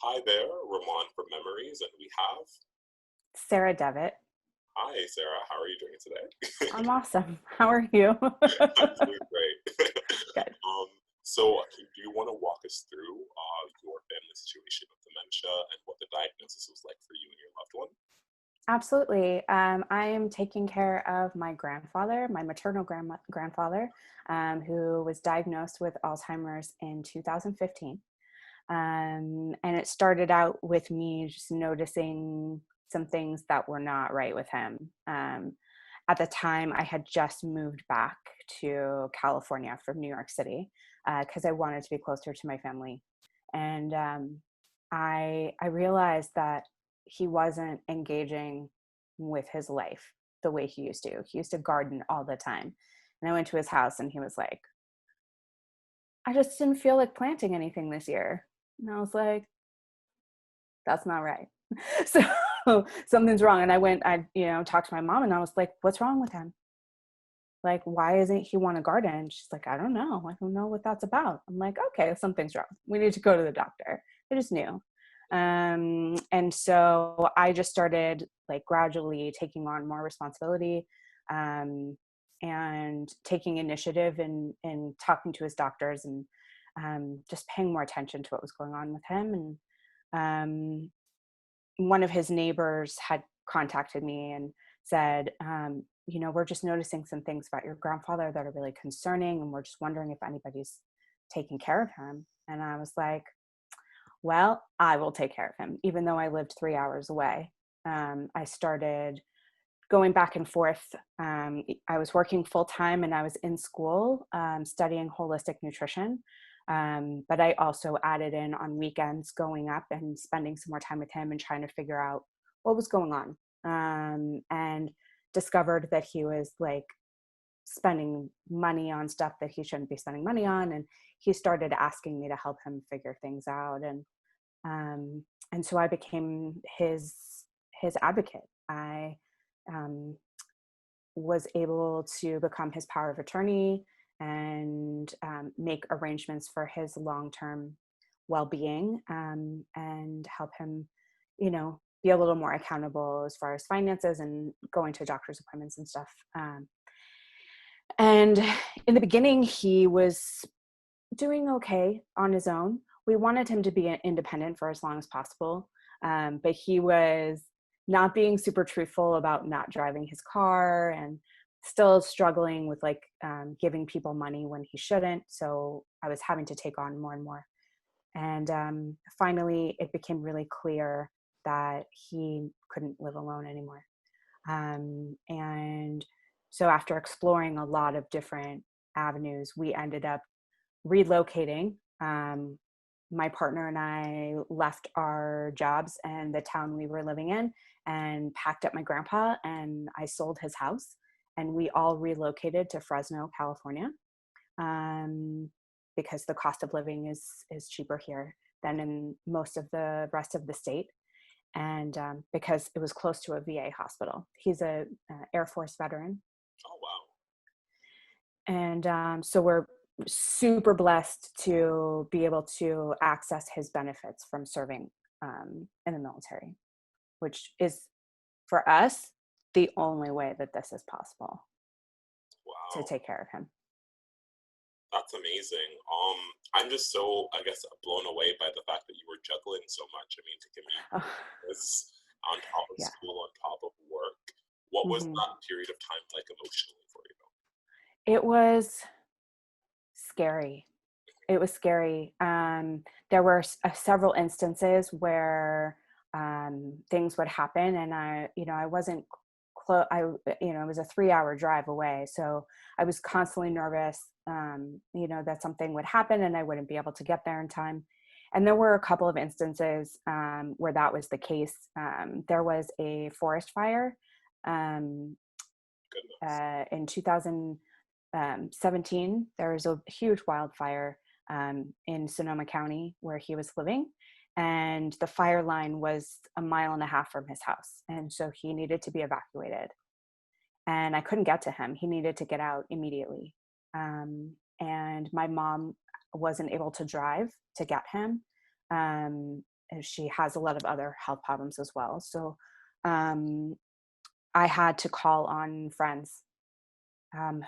Hi there, Ramon from Memories, and we have. Sarah Devitt. Hi, Sarah. How are you doing today? I'm awesome. How are you? I'm doing great. Good. Do you want to walk us through your family situation with dementia and what the diagnosis was like for you and your loved one? Absolutely. I am taking care of my grandfather, my maternal grandfather, who was diagnosed with Alzheimer's in 2015. And it started out with me just noticing some things that were not right with him. At the time, I had just moved back to California from New York City because I wanted to be closer to my family. And I realized that he wasn't engaging with his life the way he used to. He used to garden all the time. And I went to his house and he was like, I just didn't feel like planting anything this year. And I was like, that's not right. So something's wrong. And I talked to my mom and I was like, what's wrong with him? Like, why isn't he want to garden? She's like, I don't know. I don't know what that's about. I'm like, okay, something's wrong. We need to go to the doctor. I just knew. And so I just started like gradually taking on more responsibility, and taking initiative and talking to his doctors and just paying more attention to what was going on with him. And one of his neighbors had contacted me and said, we're just noticing some things about your grandfather that are really concerning, and we're just wondering if anybody's taking care of him. And I was like, well, I will take care of him, even though I lived 3 hours away. I started going back and forth. I was working full time and I was in school studying holistic nutrition. But I also added in on weekends going up and spending some more time with him and trying to figure out what was going on. And discovered that he was like spending money on stuff that he shouldn't be spending money on. And he started asking me to help him figure things out. And so I became his advocate. I was able to become his power of attorney and make arrangements for his long-term well-being, and help him, be a little more accountable as far as finances and going to doctor's appointments and stuff. And in the beginning, he was doing okay on his own. We wanted him to be independent for as long as possible, but he was not being super truthful about not driving his car and still struggling with like giving people money when he shouldn't. So I was having to take on more and more. And finally, it became really clear that he couldn't live alone anymore. And so after exploring a lot of different avenues, we ended up relocating. My partner and I left our jobs and the town we were living in and packed up my grandpa, and I sold his house, and we all relocated to Fresno, California, because the cost of living is cheaper here than in most of the rest of the state. And because it was close to a VA hospital. He's a Air Force veteran. Oh, wow. And so we're super blessed to be able to access his benefits from serving in the military, which is, for us, the only way that this is possible to Wow. take care of him. That's amazing. I'm just so, I guess, blown away by the fact that you were juggling so much. I mean, to commute Oh, this on top of yeah. school, on top of work. What was Hmm. that period of time like emotionally for you? It was scary. It was scary. There were several instances where things would happen, and I wasn't close. It was a 3-hour drive away, so I was constantly nervous, that something would happen and I wouldn't be able to get there in time. And there were a couple of instances where that was the case. There was a forest fire um, Goodness. in 2017. There was a huge wildfire in Sonoma County where he was living, and the fire line was a mile and a half from his house, and so he needed to be evacuated. And I couldn't get to him. He needed to get out immediately, and my mom wasn't able to drive to get him. she has a lot of other health problems as well. So um, I had to call on friends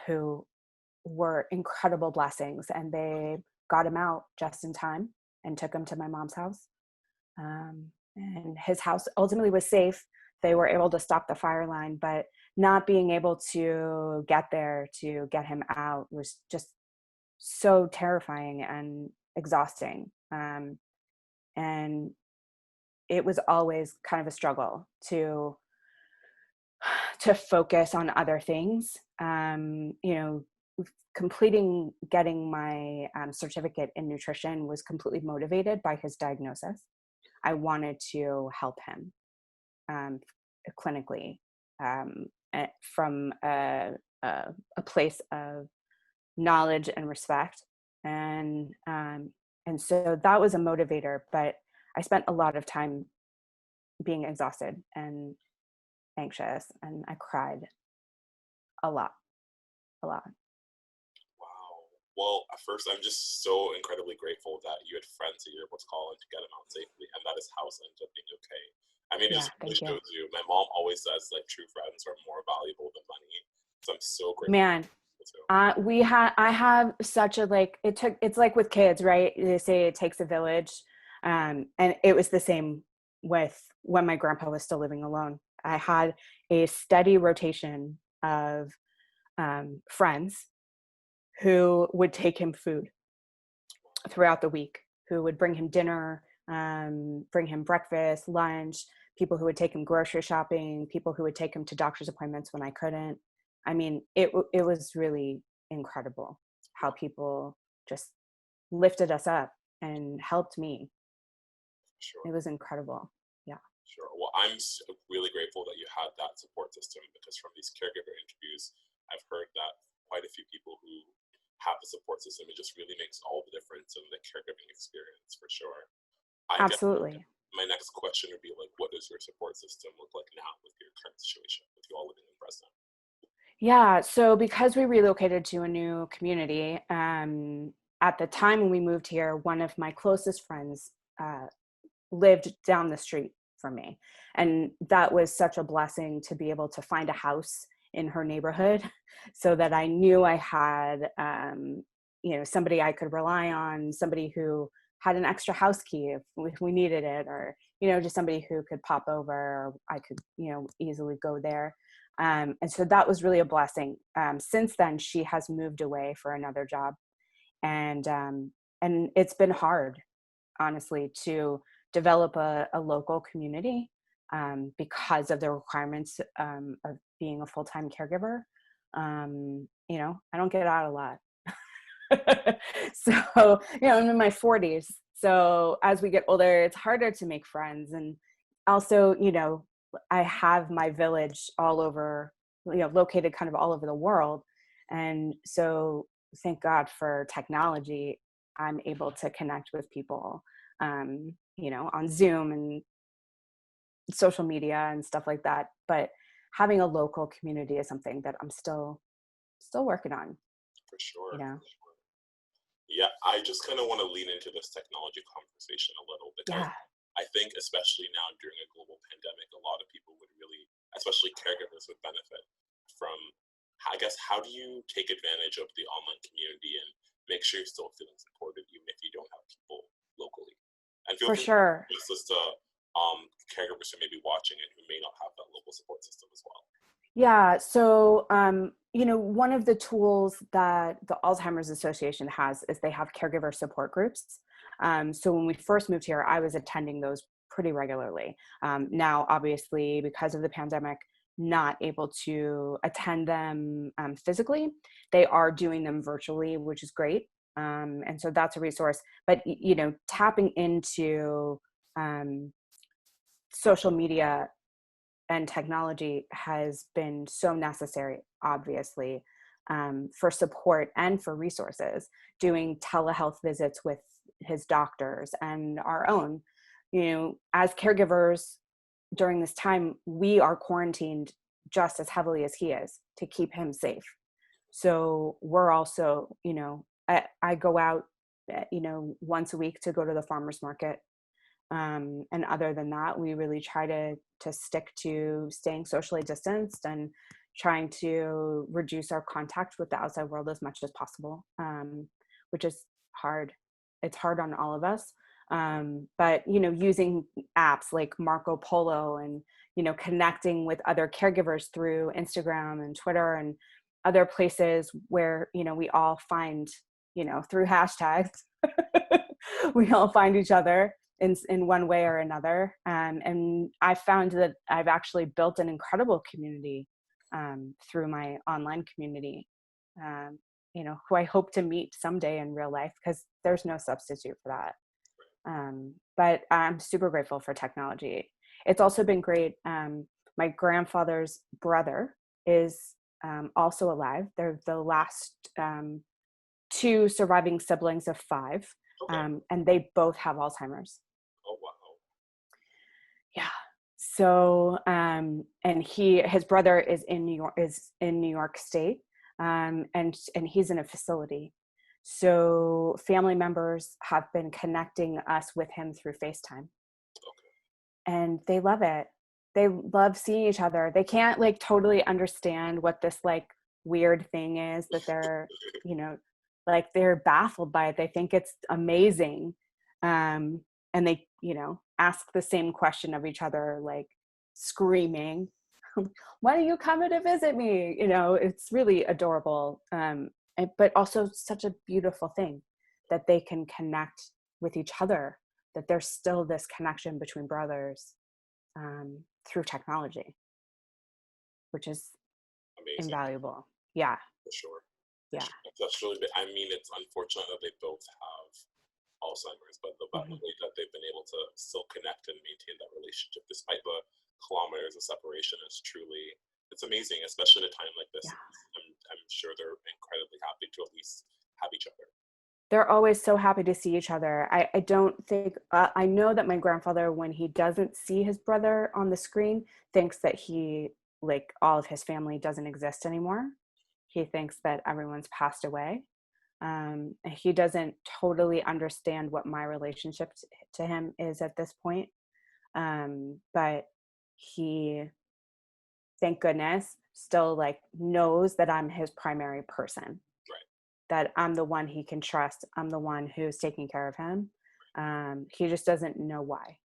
who were incredible blessings, and they got him out just in time and took him to my mom's house. And his house ultimately was safe. They were able to stop the fire line, but not being able to get there to get him out was just so terrifying and exhausting. And it was always kind of a struggle to focus on other things. Getting my certificate in nutrition was completely motivated by his diagnosis. I wanted to help him clinically, from a place of knowledge and respect, and so that was a motivator. But I spent a lot of time being exhausted and anxious, and I cried a lot, a lot. Wow. Well, at first, I'm just so incredibly grateful that you had friends that you were able to call and to get him out safely, and that his house ended up being okay. I mean, it Yeah, just really thank you. shows you. My mom always says like true friends are more valuable than money, so I'm so grateful Man, too. I have such a, like, it's like with kids, right? They say it takes a village. And it was the same with when my grandpa was still living alone. I had a steady rotation of friends who would take him food throughout the week, who would bring him dinner, bring him breakfast, lunch, people who would take him grocery shopping, people who would take him to doctor's appointments when I couldn't. I mean, it was really incredible how people just lifted us up and helped me. It Sure. was incredible. Yeah. Sure. Well, I'm really grateful that you had that support system because from these caregiver interviews, I've heard that quite a few people who have the support system, it just really makes all the difference in the caregiving experience for sure. I guess Absolutely. my next question would be like, what does your support system look like now with your current situation, with you all living in Fresno? Yeah. So because we relocated to a new community, at the time when we moved here, one of my closest friends uh, lived down the street from me. And that was such a blessing to be able to find a house in her neighborhood so that I knew I had, somebody I could rely on, somebody who had an extra house key if we needed it, or, just somebody who could pop over, or I could, easily go there. And so that was really a blessing. Since then, she has moved away for another job. And it's been hard, honestly, to develop a local community because of the requirements of being a full-time caregiver. I don't get out a lot. So, I'm in my 40s. So as we get older, it's harder to make friends. And also, I have my village all over, located kind of all over the world. And so thank God for technology. I'm able to connect with people, on Zoom and social media and stuff like that. But having a local community is something that I'm still working on, For you sure. know? Yeah, I just kind of want to lean into this technology conversation a little because Yeah, I think, especially now during a global pandemic, a lot of people would really, especially caregivers, would benefit from, I guess, how do you take advantage of the online community and make sure you're still feeling supported even if you don't have people locally? And feel for free to sure. suggest this to caregivers who may be watching and who may not have that local support system as well. Yeah. So, one of the tools that the Alzheimer's Association has is they have caregiver support groups. So when we first moved here, I was attending those pretty regularly. Now, obviously, because of the pandemic, not able to attend them physically. They are doing them virtually, which is great. And so that's a resource. But, tapping into um, social media and technology has been so necessary, obviously, for support and for resources. Doing telehealth visits with his doctors and our own. As caregivers during this time, we are quarantined just as heavily as he is to keep him safe. So we're also, I go out, once a week to go to the farmer's market, And other than that, we really try to stick to staying socially distanced and trying to reduce our contact with the outside world as much as possible, which is hard. It's hard on all of us. But, using apps like Marco Polo and, connecting with other caregivers through Instagram and Twitter and other places where, we all find, through hashtags, we all find each other in one way or another. And I found that I've actually built an incredible community through my online community, who I hope to meet someday in real life, because there's no substitute for that. But I'm super grateful for technology. It's also been great. My grandfather's brother is also alive. They're the last two surviving siblings of 5. Okay. And they both have Alzheimer's. Oh, wow. Yeah. So, and his brother is in New York State, and he's in a facility. So family members have been connecting us with him through FaceTime, and they love it. They love seeing each other. They can't totally understand what this weird thing is that they're, they're baffled by it. They think it's amazing. And they, ask the same question of each other, screaming, "When are you coming to visit me?" It's really adorable. But also such a beautiful thing that they can connect with each other, that there's still this connection between brothers through technology, which is Amazing. invaluable. Yeah. For sure. Yeah. That's really big. I mean, it's unfortunate that they both have Alzheimer's, but the way that they've been able to still connect and maintain that relationship despite the kilometers of separation is truly, it's amazing, especially at a time like this. Yeah. I'm sure they're incredibly happy to at least have each other. They're always so happy to see each other. I don't think, I know that my grandfather, when he doesn't see his brother on the screen, thinks that all of his family doesn't exist anymore. He thinks that everyone's passed away. He doesn't totally understand what my relationship to him is at this point. But he, thank goodness, still knows that I'm his primary person. That I'm the one he can trust. I'm the one who's taking care of him. He just doesn't know why.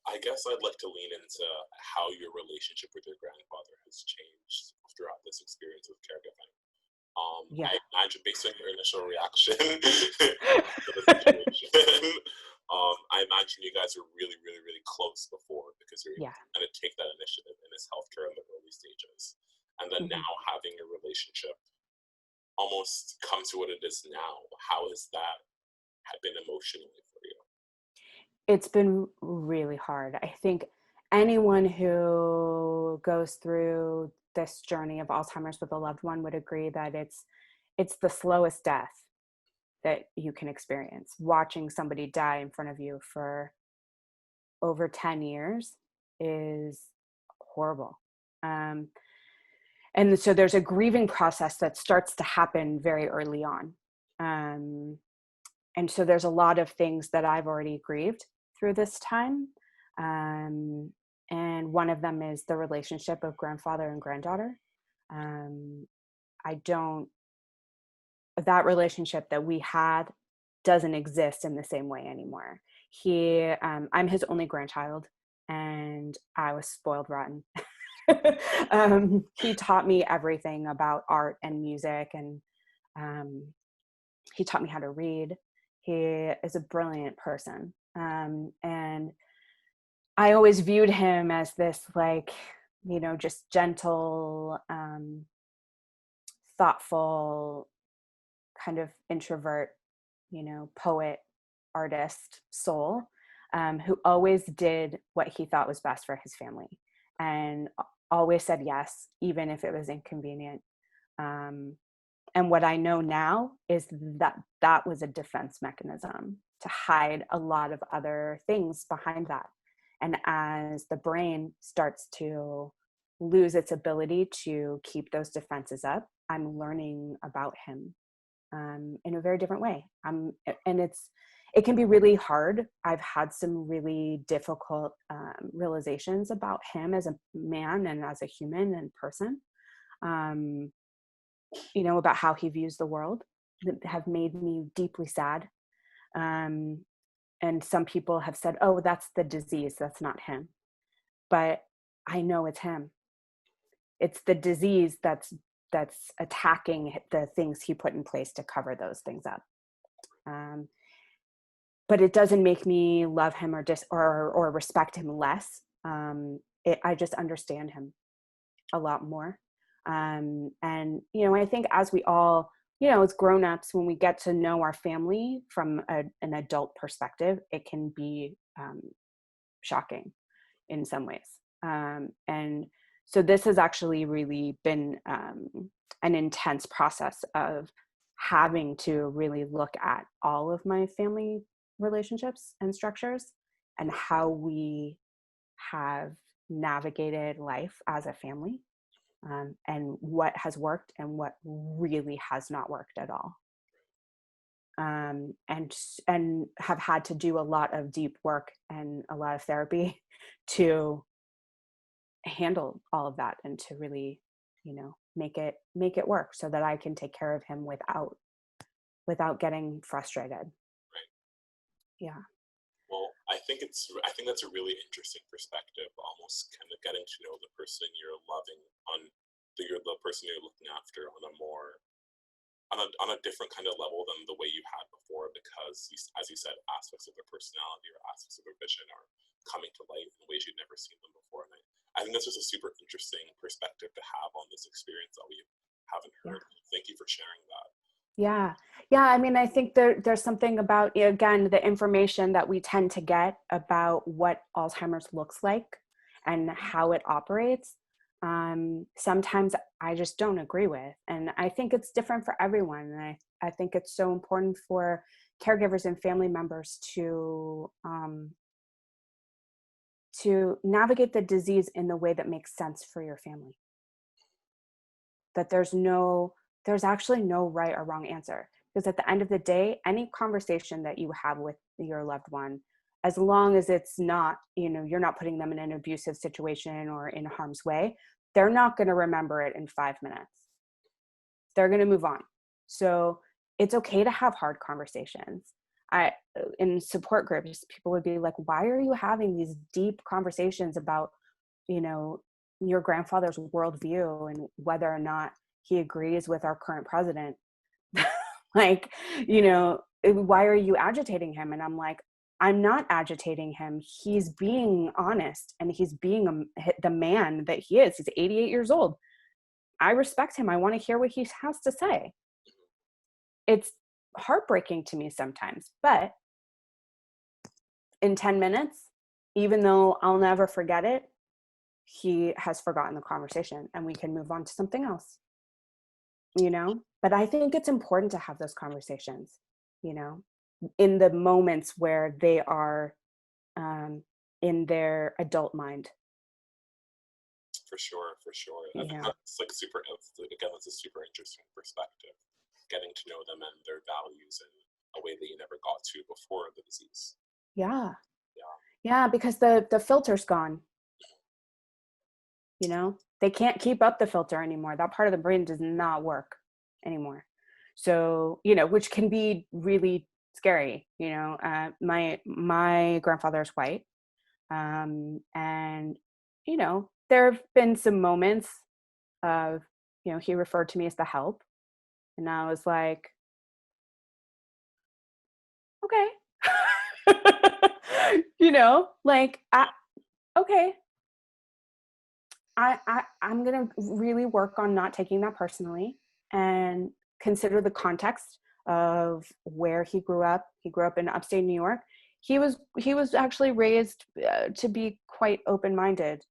I guess I'd like to lean into how your relationship with your grandfather has changed throughout this experience with caregiving. Yeah. I imagine, based on your initial reaction to the situation, I imagine you guys were really, really, really close before, because you're going to take that initiative in his healthcare in the early stages. And then now having your relationship almost come to what it is now, how has that been emotionally for you? It's been really hard. I think anyone who goes through this journey of Alzheimer's with a loved one would agree that it's the slowest death that you can experience. Watching somebody die in front of you for over 10 years is horrible. And so there's a grieving process that starts to happen very early on. And so there's a lot of things that I've already grieved through this time. And one of them is the relationship of grandfather and granddaughter. That relationship that we had doesn't exist in the same way anymore. I'm his only grandchild, and I was spoiled rotten. He taught me everything about art and music, and he taught me how to read. He is a brilliant person. And I always viewed him as this just gentle, thoughtful, kind of introvert, poet, artist, soul, who always did what he thought was best for his family, and always said yes, even if it was inconvenient. And what I know now is that was a defense mechanism to hide a lot of other things behind that. And as the brain starts to lose its ability to keep those defenses up, I'm learning about him in a very different way. And it can be really hard. I've had some really difficult realizations about him as a man and as a human and person, about how he views the world, that have made me deeply sad. And some people have said, oh, that's the disease, that's not him. But I know it's him. It's the disease that's attacking the things he put in place to cover those things up. But it doesn't make me love him or respect him less. I just understand him a lot more. And I think as we all, as grown-ups, when we get to know our family from an adult perspective, it can be shocking in some ways. And so this has actually really been an intense process of having to really look at all of my family relationships and structures and how we have navigated life as a family, and what has worked and what really has not worked at all. And have had to do a lot of deep work and a lot of therapy to handle all of that and to really, make it work so that I can take care of him without getting frustrated. Right. Yeah. Well, I think that's a really interesting perspective, almost kind of getting to know the person you're loving the person you're looking after on a more on a different kind of level than the way you had before, because as you said, aspects of their personality or aspects of their vision are coming to light in ways you'd never seen them before. And I think that's just a super interesting perspective to have on this experience that we haven't heard. Yeah. Thank you for sharing that. Yeah. I mean, I think there's something about, again, the information that we tend to get about what Alzheimer's looks like and how it operates. Sometimes I just don't agree with, and I think it's different for everyone. And I think it's so important for caregivers and family members to navigate the disease in the way that makes sense for your family. That there's actually no right or wrong answer, because at the end of the day, any conversation that you have with your loved one, as long as it's not, you're not putting them in an abusive situation or in harm's way, they're not going to remember it in 5 minutes. They're going to move on. So it's okay to have hard conversations. In support groups, people would be like, why are you having these deep conversations about, your grandfather's worldview and whether or not he agrees with our current president? Like, why are you agitating him? And I'm like, I'm not agitating him. He's being honest, and he's being the man that he is. He's 88 years old. I respect him. I want to hear what he has to say. It's heartbreaking to me sometimes, but in 10 minutes, even though I'll never forget it, he has forgotten the conversation and we can move on to something else, But I think it's important to have those conversations, in the moments where they are in their adult mind. For sure. Yeah. I think that's that's a super interesting perspective, getting to know them and their values in a way that you never got to before the disease. Yeah, because the filter's gone. They can't keep up the filter anymore. That part of the brain does not work anymore. So, which can be really scary. My grandfather's white. And, there have been some moments of, he referred to me as the help. And I was like, okay. Okay. I'm going to really work on not taking that personally and consider the context of where he grew up. He grew up in upstate New York. He was actually raised to be quite open-minded,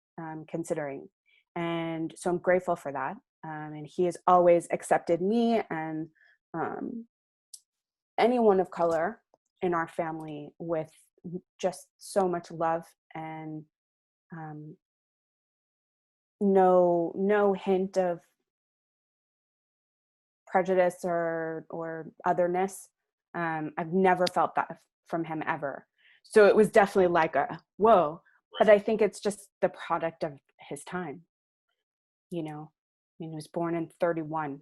considering. And so I'm grateful for that. And he has always accepted me and anyone of color in our family with just so much love and no hint of prejudice or otherness. I've never felt that from him ever. So it was definitely like a whoa. But Right. I think it's just the product of his time. You know, I mean, he was born in 31.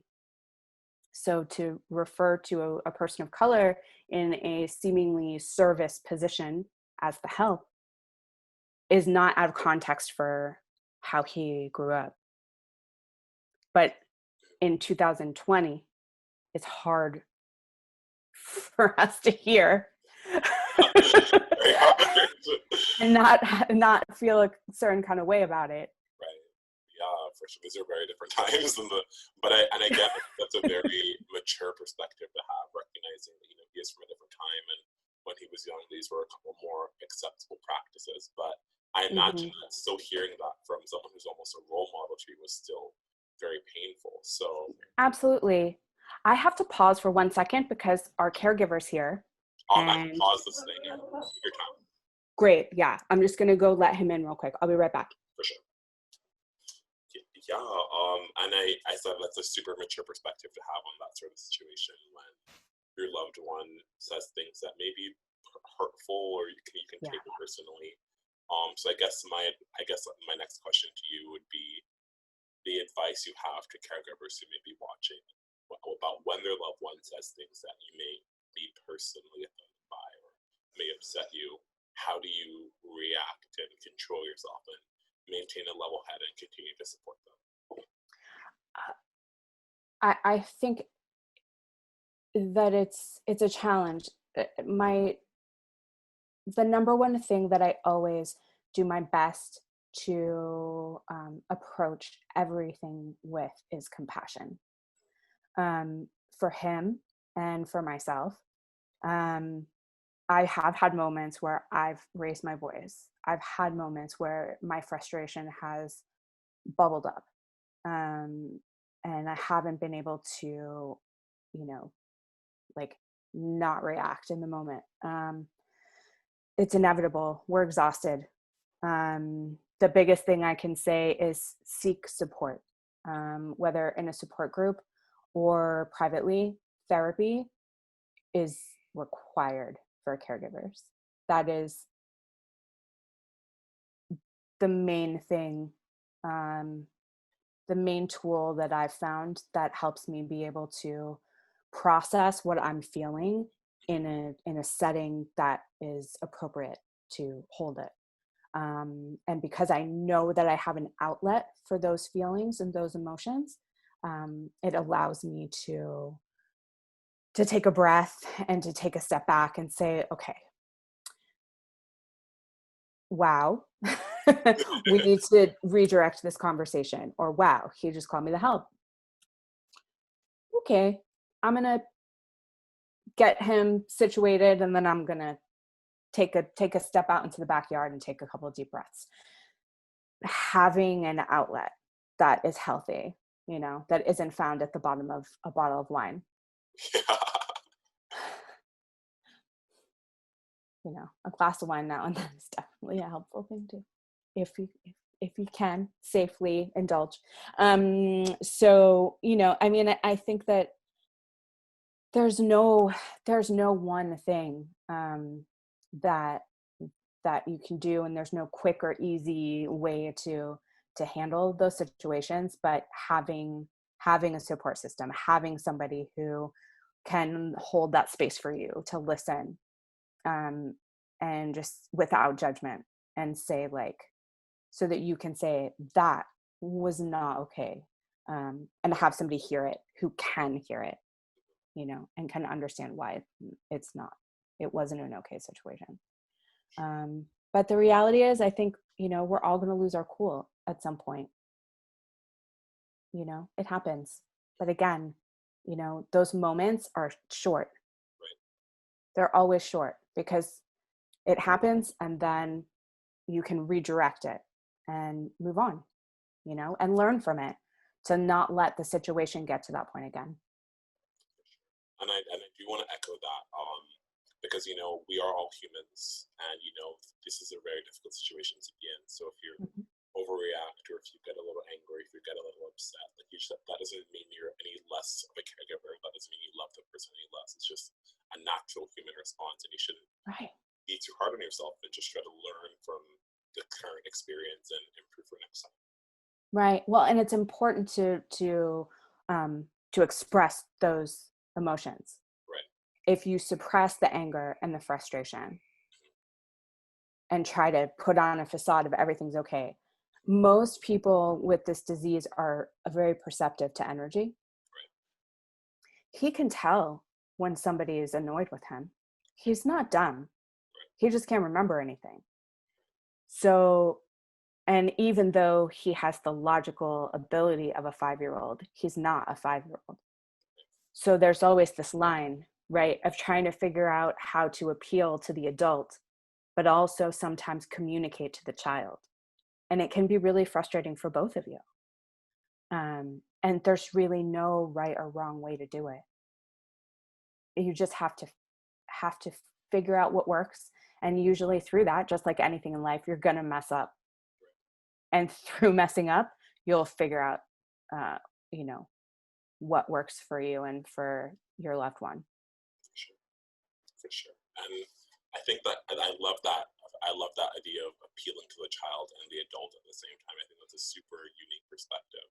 So to refer to a person of color in a seemingly service position as the help is not out of context for how he grew up. But in 2020, it's hard for us to hear Very hard. and not feel a certain kind of way about it. Right. Yeah, for sure. These are very different times, but I get it. That's a very mature perspective to have, recognizing that he is from a different time, and when he was young, these were a couple more acceptable practices. But I imagine Mhm. that still hearing that from someone who's almost a role model to you was still very painful. So, Absolutely. I have to pause for 1 second because our caregiver's here. I can And pause this thing. Yeah, take your time great, yeah, I'm just gonna go let him in real quick. I'll be right back. for sure. Yeah, and I thought that's a super mature perspective to have on that sort of situation when your loved one says things that may be hurtful or you can Yeah. take it personally. So I guess my next question to you would be the advice you have to caregivers who may be watching about when their loved one says things that you may be personally offended by or may upset you. How do you react and control yourself and maintain a level head and continue to support them? I think that it's a challenge. My the number one thing that I always do my best to approach everything with is compassion, for him and for myself. Um, I have had moments where I've raised my voice. I've had moments where my frustration has bubbled up, um, and I haven't been able to, like, not react in the moment. It's inevitable. We're exhausted. The biggest thing I can say is seek support, whether in a support group or privately. Therapy is required for caregivers. That is the main thing, um, the main tool that I've found that helps me be able to process what I'm feeling in a setting that is appropriate to hold it. And because I know that I have an outlet for those feelings and those emotions, it allows me to take a breath and to take a step back and say, okay, wow, we need to redirect this conversation. Or wow, he just called me the help. Okay, I'm gonna get him situated, and then I'm gonna take a step out into the backyard and take a couple of deep breaths. Having an outlet that is healthy, that isn't found at the bottom of a bottle of wine. Yeah. A glass of wine now and then is definitely a helpful thing too, if you can safely indulge. So I mean, I think that there's no one thing that you can do, and there's no quick or easy way to handle those situations. But having a support system, having somebody who can hold that space for you to listen, um, and just without judgment, and say, like, so that you can say that was not okay, and have somebody hear it who can hear it, and can understand why it wasn't an okay situation. But the reality is, I think, we're all going to lose our cool at some point. It happens. But again, those moments are short. They're always short because it happens, and then you can redirect it and move on, and learn from it, to not let the situation get to that point again. And I do want to echo that, because we are all humans, and this is a very difficult situation to be in. So if you Mhm. overreact, or if you get a little angry, if you get a little upset, like that doesn't mean you're any less of a caregiver. That doesn't mean you love the person any less. It's just a natural Right. Well, and it's important to express those emotions. Right. If you suppress the anger and the frustration and try to put on a facade of everything's okay, most people with this disease are very perceptive to energy. He can tell when somebody is annoyed with him. He's not dumb. He just can't remember anything. So, and even though he has the logical ability of a 5-year-old, he's not a 5-year-old. So there's always this line, right, of trying to figure out how to appeal to the adult, but also sometimes communicate to the child. And it can be really frustrating for both of you. And there's really no right or wrong way to do it. You just have to figure out what works. And usually through that, just like anything in life, you're gonna mess up. And through messing up, you'll figure out, uh, you know, what works for you and for your loved one. For sure. For sure. And I think that, and I love that. I love that idea of appealing to the child and the adult at the same time. I think that's a super unique perspective.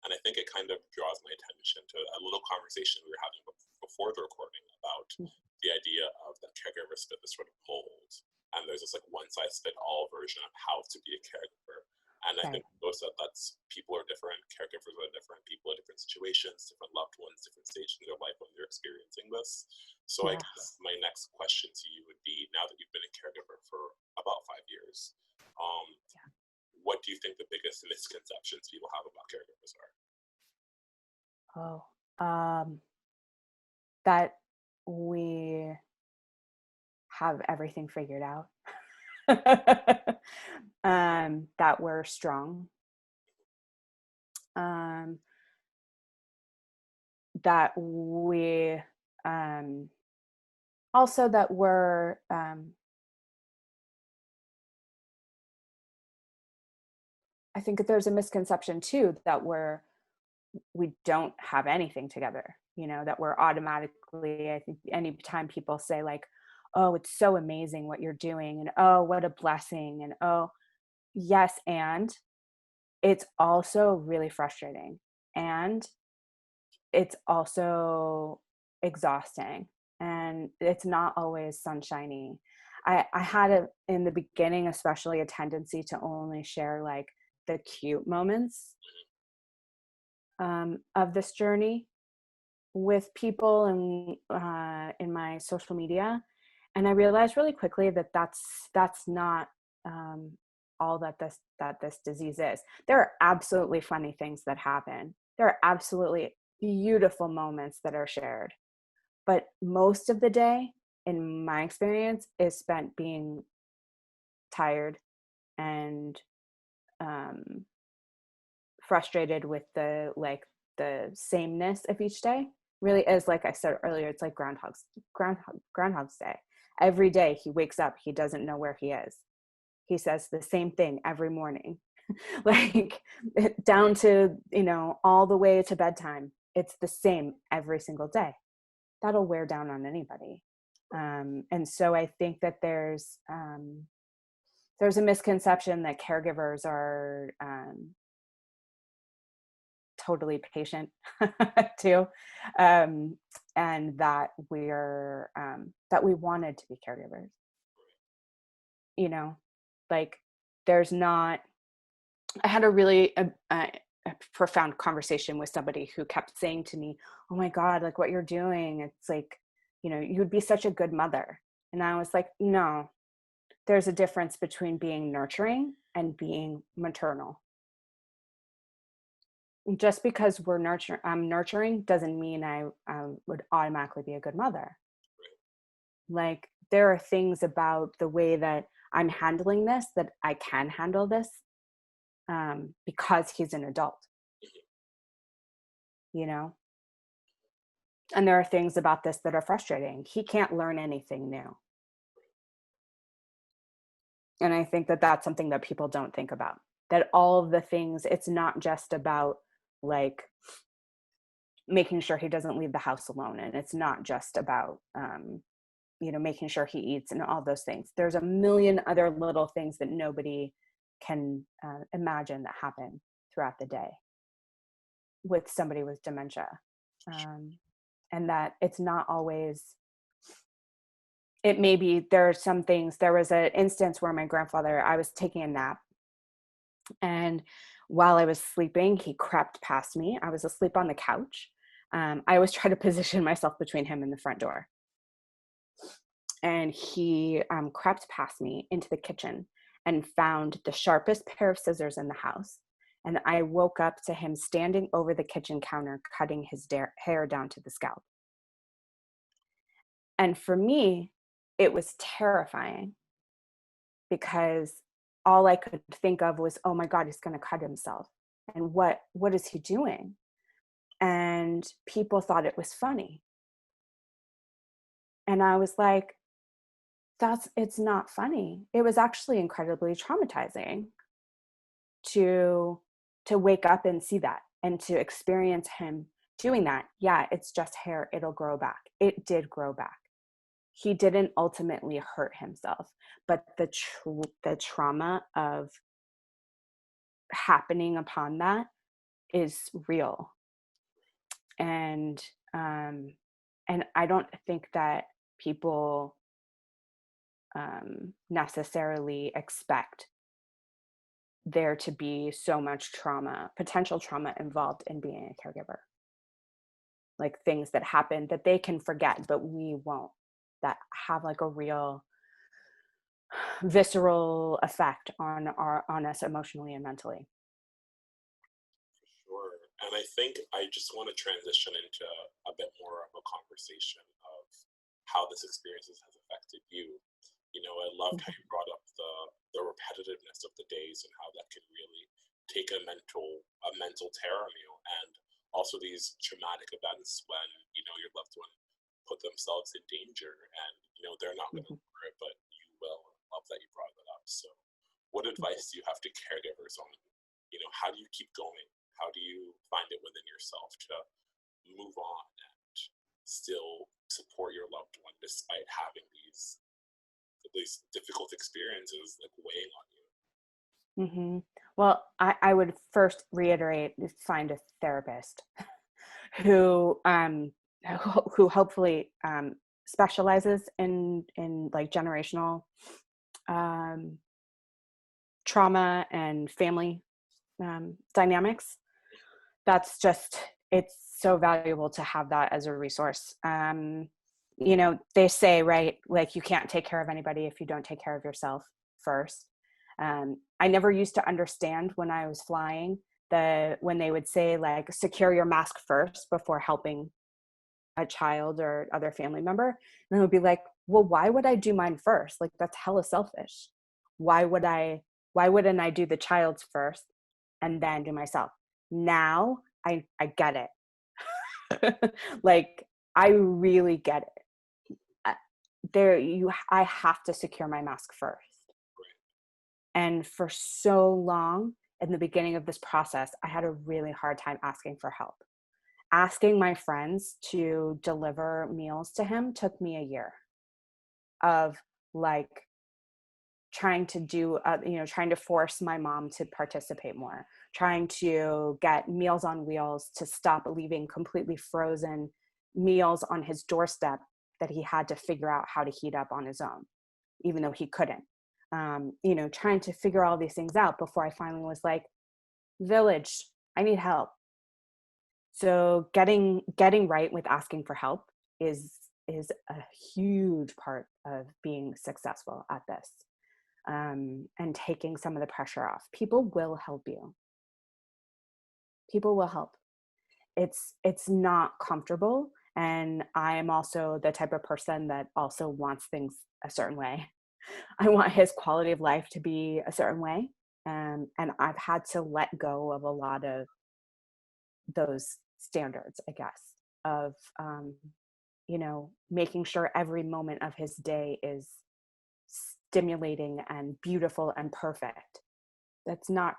And I think it kind of draws my attention to a little conversation we were having before the recording about the idea of that caregivers fit this sort of mold. And there's this like one size fit all version of how to be a caregiver. And I Right. think both said that's people are different, caregivers are different, people in different situations, different loved ones, different stages in their life when they're experiencing this. So I Yeah. guess my next question to you would be, now that you've been a caregiver for about 5 years, um, Yeah. what do you think the biggest misconceptions people have about caregivers are? Oh, that we have everything figured out. That we're strong. Um, that we also that we're I think that there's a misconception too that we don't have anything together, that we're automatically, I think anytime people say like, oh, it's so amazing what you're doing, and oh, what a blessing, and oh, yes, and it's also really frustrating, and it's also exhausting, and it's not always sunshiny. I had in the beginning, especially, a tendency to only share like the cute moments of this journey with people and in my social media, and I realized really quickly that that's not um, all that this disease is. There are absolutely funny things that happen. There are absolutely beautiful moments that are shared, but most of the day, in my experience, is spent being tired and um, frustrated with the sameness of each day. Really is, like I said earlier, it's like Groundhog's Day. Every day he wakes up, he doesn't know where he is. He says the same thing every morning. Like, down to, all the way to bedtime. It's the same every single day. That'll wear down on anybody. And so I think that there's a misconception that caregivers are totally patient too, and that we wanted to be caregivers. Like, there's not. I had a really a profound conversation with somebody who kept saying to me, "Oh my God, like what you're doing, it's like, you would be such a good mother." And I was like, "No, there's a difference between being nurturing and being maternal. Just because I'm nurturing doesn't mean I would automatically be a good mother. Like, there are things about the way that I'm handling this that I can handle this because he's an adult, you know? And there are things about this that are frustrating. He can't learn anything new. And I think that that's something that people don't think about. That all of the things, it's not just about like making sure he doesn't leave the house alone. And it's not just about, making sure he eats and all those things. There's a million other little things that nobody can imagine that happen throughout the day with somebody with dementia. Um, and that it's not always, it may be, there are some things. There was an instance where my grandfather, I was taking a nap, and while I was sleeping, he crept past me. I was asleep on the couch. I always try to position myself between him and the front door. And he crept past me into the kitchen and found the sharpest pair of scissors in the house. And I woke up to him standing over the kitchen counter, cutting his hair down to the scalp. And for me, it was terrifying because all I could think of was, oh my God, he's going to cut himself. And what is he doing? And people thought it was funny. And I was like, it's not funny. It was actually incredibly traumatizing to wake up and see that and to experience him doing that. Yeah, it's just hair. It'll grow back. It did grow back. He didn't ultimately hurt himself, but the trauma of happening upon that is real. And I don't think that people necessarily expect there to be so much potential trauma involved in being a caregiver. Like things that happen that they can forget, but we won't, that have like a real visceral effect on us emotionally and mentally. Sure. And I think I just want to transition into a bit more of a conversation of how this experience has affected you. I loved how you brought up the repetitiveness of the days and how that can really take a mental tear on you, and also these traumatic events when your loved one put themselves in danger, and they're not going to Mhm. remember it, but you will. Love that you brought that up. So, what advice do you have to caregivers on how do you keep going? How do you find it within yourself to move on and still support your loved one despite having these difficult experiences like weighing on you? Mhm. Well, I would first reiterate, find a therapist who who hopefully specializes in like generational um, trauma and family dynamics. That's just, it's so valuable to have that as a resource. They say, right, like you can't take care of anybody if you don't take care of yourself first. I never used to understand when I was flying when they would say like secure your mask first before helping a child or other family member. And I would be like, well, why would I do mine first? Like that's hella selfish. Why would why wouldn't I do the child's first and then do myself? Now I get it. Like I really get it. Uh, I have to secure my mask first. And for so long in the beginning of this process, I had a really hard time asking for help. Asking my friends to deliver meals to him took me a year of like trying to trying to force my mom to participate more, trying to get Meals on Wheels to stop leaving completely frozen meals on his doorstep that he had to figure out how to heat up on his own, even though he couldn't. Trying to figure all these things out before I finally was like, Village, I need help. So getting right with asking for help is a huge part of being successful at this, and taking some of the pressure off. People will help you. People will help. It's not comfortable, and I am also the type of person that also wants things a certain way. I want his quality of life to be a certain way, and I've had to let go of a lot of those standards, I guess, of making sure every moment of his day is stimulating and beautiful and perfect. That's not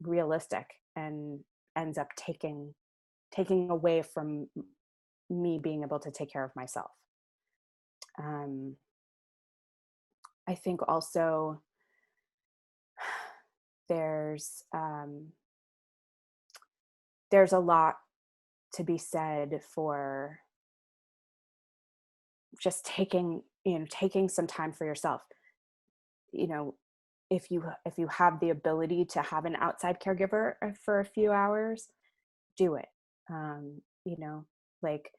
realistic and ends up taking away from me being able to take care of myself. Um, I think also there's there's a lot to be said for just taking some time for yourself. You know, if you have the ability to have an outside caregiver for a few hours, do it. You know, like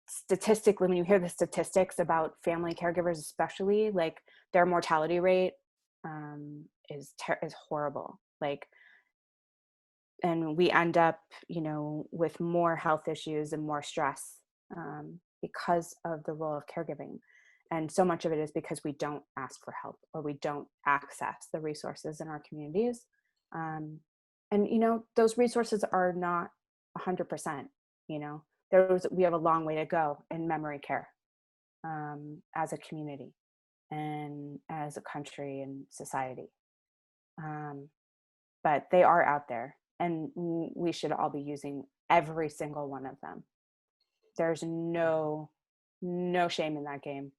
statistically, when you hear the statistics about family caregivers, especially, like their mortality rate is horrible. Like, and we end up, with more health issues and more stress because of the role of caregiving. And so much of it is because we don't ask for help or we don't access the resources in our communities. And those resources are not 100%. We have a long way to go in memory care as a community and as a country and society. But they are out there, and we should all be using every single one of them. There's no shame in that game.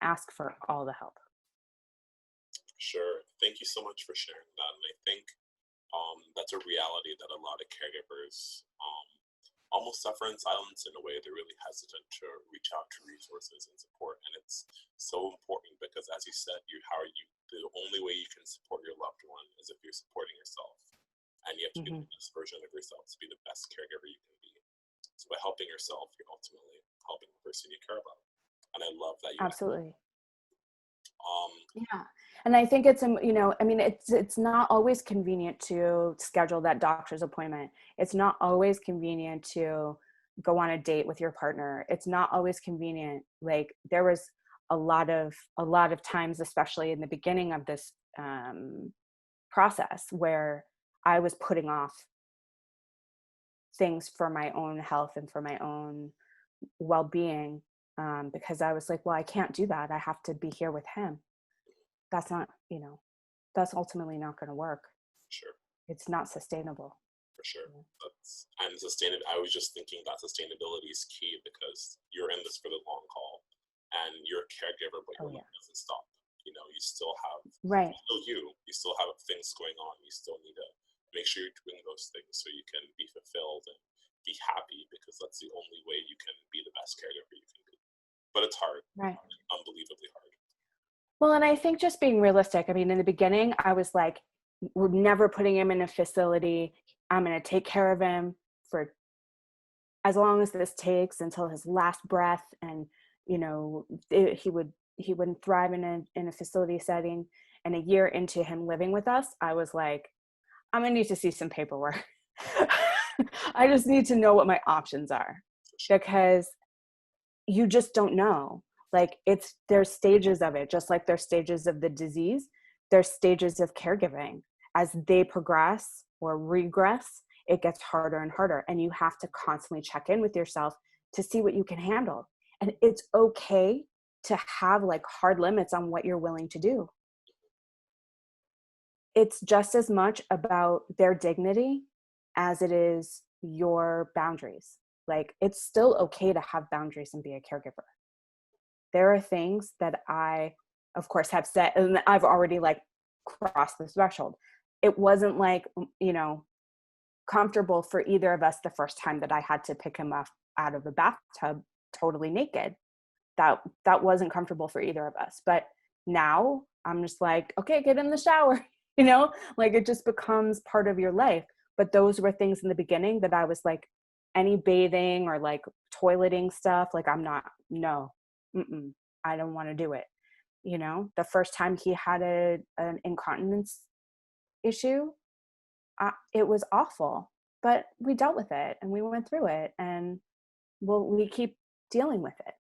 Ask for all the help. Sure. Thank you so much for sharing that. And I think that's a reality that a lot of caregivers almost suffer in silence in a way. They're really hesitant to reach out to resources and support. And it's so important because, as you said, the only way you can support your loved one is if you're supporting yourself. And you have to be the best version of yourself to be the best caregiver you can be. So by helping yourself, you're ultimately helping the person you care about. And I love that you absolutely. Yeah. And I think it's, it's not always convenient to schedule that doctor's appointment. It's not always convenient to go on a date with your partner. It's not always convenient. Like there was a lot of times, especially in the beginning of this process, where I was putting off things for my own health and for my own well-being, because I was like, well, I can't do that. I have to be here with him. That's not, that's ultimately not going to work. Sure. It's not sustainable. For sure. I was just thinking that sustainability is key because you're in this for the long haul and you're a caregiver, but your life doesn't stop. You still have, you still have things going on. You still need to make sure you're doing those things so you can be fulfilled and be happy, because that's the only way you can be the best caregiver you can be. But it's hard. Right. Unbelievably hard. Well, and I think just being realistic, in the beginning, I was like, we're never putting him in a facility. I'm going to take care of him for as long as this takes, until his last breath. And, he wouldn't thrive in a facility setting. And a year into him living with us, I was like, I'm going to need to see some paperwork. I just need to know what my options are, because you just don't know. Like there's stages of it, just like there's stages of the disease, there's stages of caregiving. As they progress or regress, it gets harder and harder. And you have to constantly check in with yourself to see what you can handle. And it's okay to have like hard limits on what you're willing to do. It's just as much about their dignity as it is your boundaries. Like it's still okay to have boundaries and be a caregiver. There are things that I, of course, have said, and I've already like crossed the threshold. It wasn't like, comfortable for either of us the first time that I had to pick him up out of the bathtub totally naked. That wasn't comfortable for either of us. But now I'm just like, okay, get in the shower, like it just becomes part of your life. But those were things in the beginning that I was like, any bathing or like toileting stuff, like I don't want to do it. The first time he had an incontinence issue, it was awful, but we dealt with it and we went through it, and we keep dealing with it,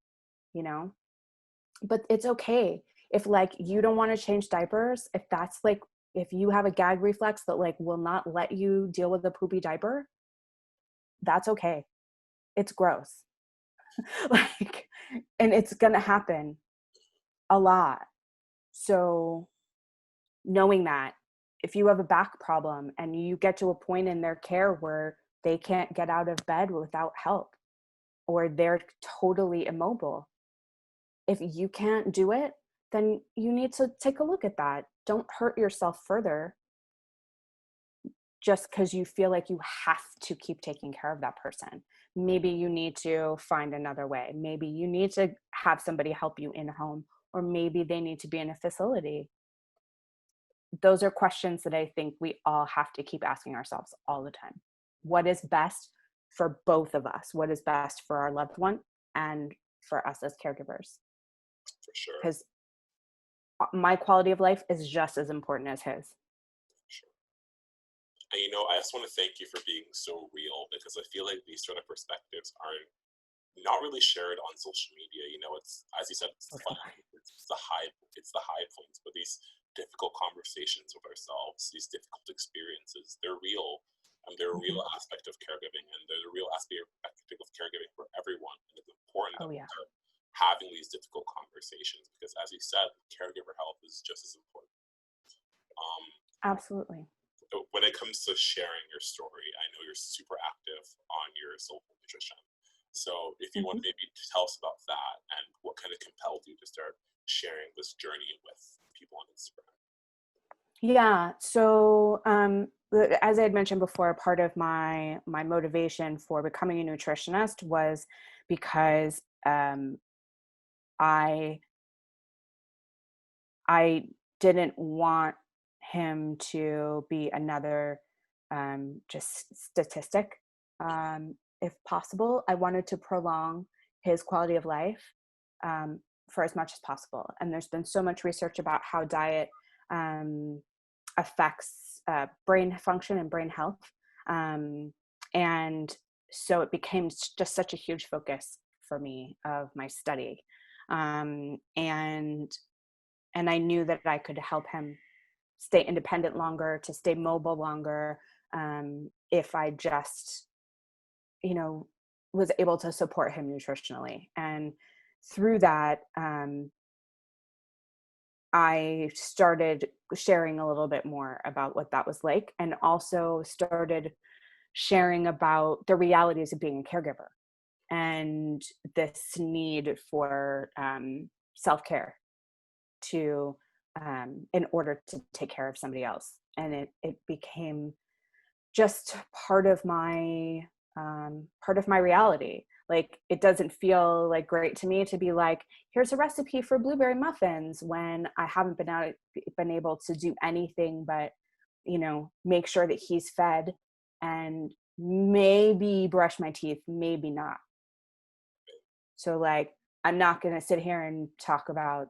but it's okay if like you don't want to change diapers, if that's like, if you have a gag reflex that like will not let you deal with a poopy diaper, that's okay. It's gross. Like, and it's gonna happen a lot. So knowing that if you have a back problem and you get to a point in their care where they can't get out of bed without help, or they're totally immobile, if you can't do it, then you need to take a look at that. Don't hurt yourself further. just because you feel like you have to keep taking care of that person. Maybe you need to find another way. Maybe you need to have somebody help you in home, or maybe they need to be in a facility. Those are questions that I think we all have to keep asking ourselves all the time. What is best for both of us? What is best for our loved one and for us as caregivers? For sure. Because my quality of life is just as important as his. Sure. And I just want to thank you for being so real, because I feel like these sort of perspectives are not really shared on social media. It's, as you said, it's fun, it's the high points, but these difficult conversations with ourselves, these difficult experiences, they're real, and they're a real aspect of caregiving, and they're a real aspect of caregiving for everyone. And it's important that Yeah. we're having these difficult conversations, because, as you said, caregiver health is just as important. Absolutely. When it comes to sharing your story, I know you're super active on your social nutrition. So if you want to maybe tell us about that and what kind of compelled you to start sharing this journey with people on Instagram. Yeah. So, as I had mentioned before, part of my motivation for becoming a nutritionist was because I didn't want him to be another just statistic. If possible, I wanted to prolong his quality of life for as much as possible. And there's been so much research about how diet affects brain function and brain health. And so it became just such a huge focus for me of my study. And I knew that I could help him stay independent longer, to stay mobile longer, if I just, was able to support him nutritionally. And through that, I started sharing a little bit more about what that was like, and also started sharing about the realities of being a caregiver and this need for self-care to in order to take care of somebody else. And it became just part of my reality. Like, it doesn't feel like great to me to be like, here's a recipe for blueberry muffins, when I haven't been able to do anything but make sure that he's fed and maybe brush my teeth, maybe not. So, like, I'm not going to sit here and talk about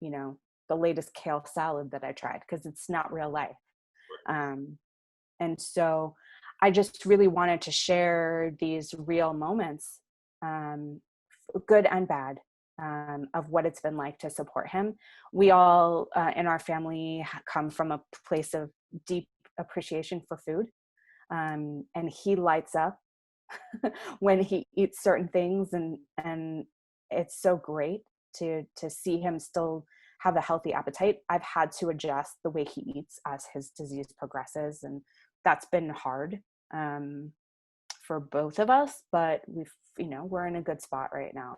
the latest kale salad that I tried, because it's not real life. And so I just really wanted to share these real moments, good and bad, of what it's been like to support him. We all in our family come from a place of deep appreciation for food. And he lights up when he eats certain things, and it's so great to see him still have a healthy appetite. I've had to adjust the way he eats as his disease progresses, and that's been hard for both of us, but we're in a good spot right now.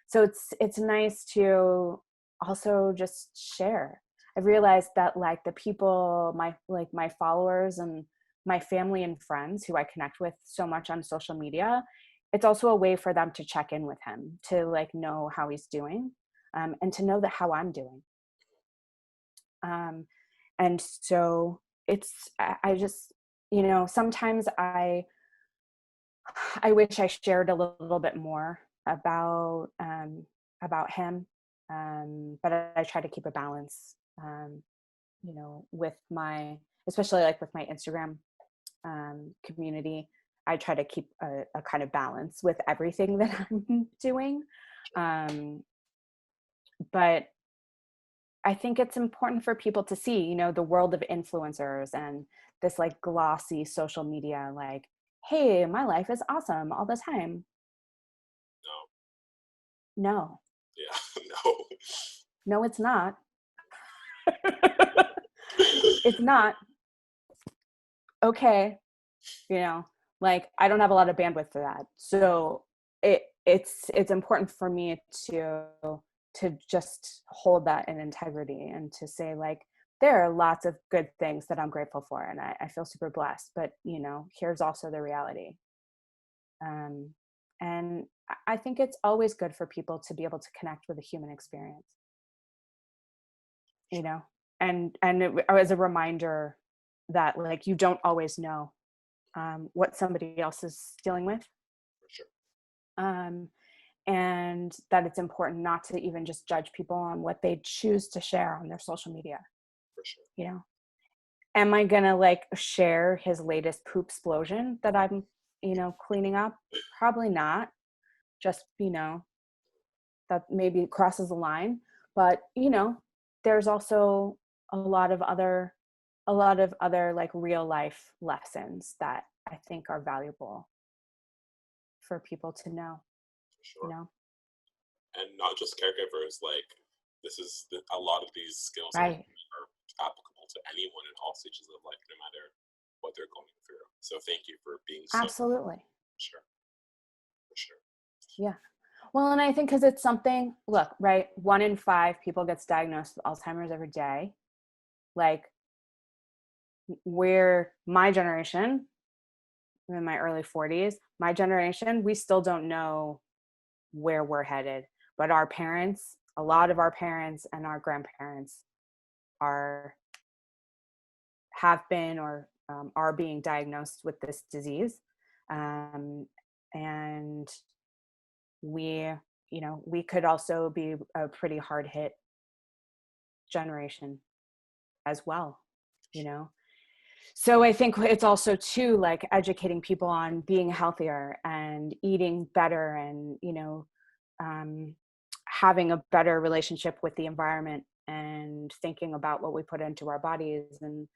So it's nice to also just share. I've realized that, like, the people, my followers and my family and friends who I connect with so much on social media, it's also a way for them to check in with him, to like know how he's doing, and to know that how I'm doing. And so I just, sometimes I wish I shared a little bit more about him, but I try to keep a balance, with especially like with my Instagram community. I try to keep a kind of balance with everything that I'm doing, but I think it's important for people to see, the world of influencers and this like glossy social media, like, hey, my life is awesome all the time. No. Yeah, No, it's not. It's not. Okay. Like, I don't have a lot of bandwidth for that. So it's important for me to just hold that in integrity, and to say, like, there are lots of good things that I'm grateful for, and I feel super blessed, but here's also the reality. And I think it's always good for people to be able to connect with a human experience, and as a reminder that, like, you don't always know what somebody else is dealing with. For sure. And that it's important not to even just judge people on what they choose to share on their social media. For sure. Am I gonna like share his latest poop explosion that I'm cleaning up? Probably not. Just that maybe crosses the line, but there's also a lot of other like real life lessons that I think are valuable for people to know. For sure. And not just caregivers, like a lot of these skills Right. are applicable to anyone in all stages of life, no matter what they're going through. So thank you for being so. Absolutely. For sure. Yeah. Well, and I think because it's something, look, right, 1 in 5 people gets diagnosed with Alzheimer's every day. Like, my generation, I'm in my early 40s, my generation, we still don't know where we're headed. But our parents, a lot of our parents and our grandparents have been or are being diagnosed with this disease. And we could also be a pretty hard hit generation as well, So I think it's also too, like, educating people on being healthier and eating better and, having a better relationship with the environment and thinking about what we put into our bodies and,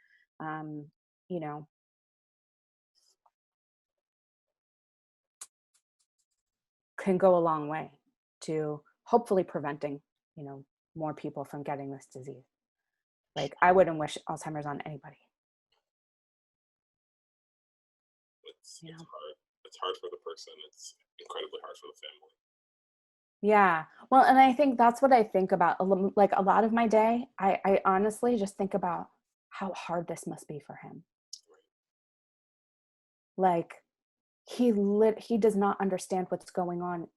can go a long way to hopefully preventing, more people from getting this disease. Like, I wouldn't wish Alzheimer's on anybody. It's hard. It's hard for the person. It's incredibly hard for the family. Yeah. Well, and I think that's what I think about. Like, a lot of my day, I honestly just think about how hard this must be for him. Like, he does not understand what's going on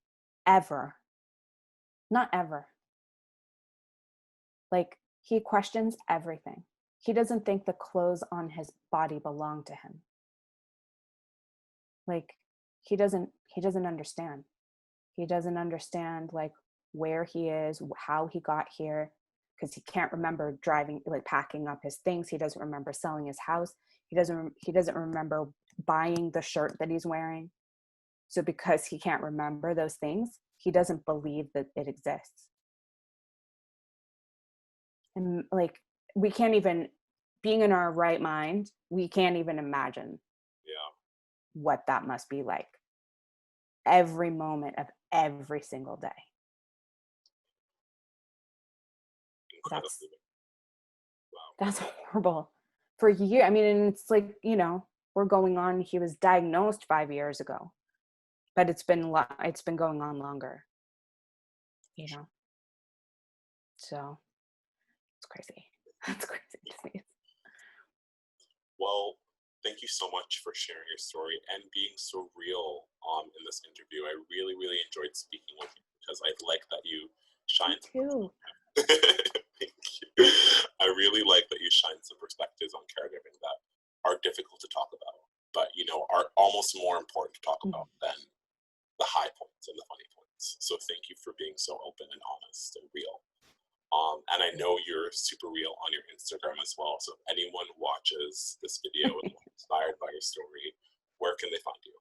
ever. Not ever. Like, he questions everything. He doesn't think the clothes on his body belong to him. Like, he doesn't understand. He doesn't understand, like, where he is, how he got here, because he can't remember driving, like, packing up his things. He doesn't remember selling his house. He doesn't remember buying the shirt that he's wearing. So because he can't remember those things, he doesn't believe that it exists. And, like, we can't even, being in our right mind, we can't even imagine what that must be like every moment of every single day. That's horrible. For years, I mean, and it's like, we're going on, he was diagnosed 5 years ago, but it's been going on longer, so it's crazy. That's crazy to see. Well, thank you so much for sharing your story and being so real in this interview. I really, really enjoyed speaking with you because I like that you shine. Me too. Thank you. I really like that you shine some perspectives on caregiving that are difficult to talk about, but are almost more important to talk about than the high points and the funny points. So thank you for being so open and honest and real. And I know you're super real on your Instagram as well. So if anyone watches this video and is inspired by your story, where can they find you?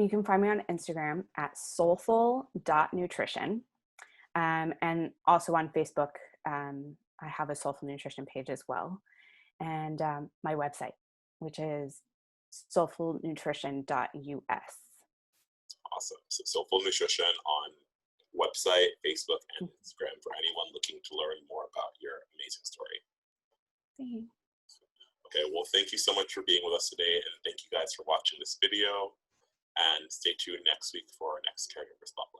You can find me on Instagram at soulful.nutrition. And also on Facebook, I have a Soulful Nutrition page as well. And my website, which is soulfulnutrition.us. Awesome. So Soulful Nutrition on website, Facebook, and Instagram for anyone looking to learn more about your amazing story. Thanks. Okay, well, thank you so much for being with us today, and thank you guys for watching this video, and stay tuned next week for our next Caregiver Spotlight.